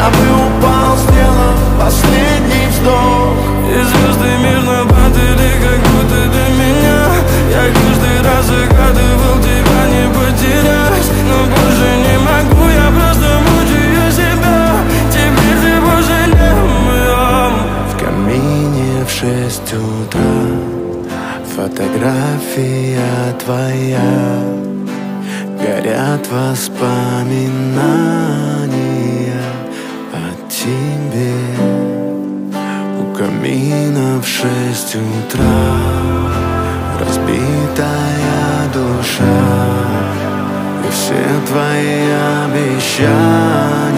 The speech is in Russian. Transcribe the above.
Я бы упал, сделав последний вздох. И звезды мирно падали, как будто до меня. Я каждый раз загадывал тебя не потерять, но больше не могу, я просто мучаю себя. Теперь ты больше не моя. В камине в 6 утра фотография твоя. Горят воспоминания о тебе. У камина в 6 утра разбитая душа, и все твои обещания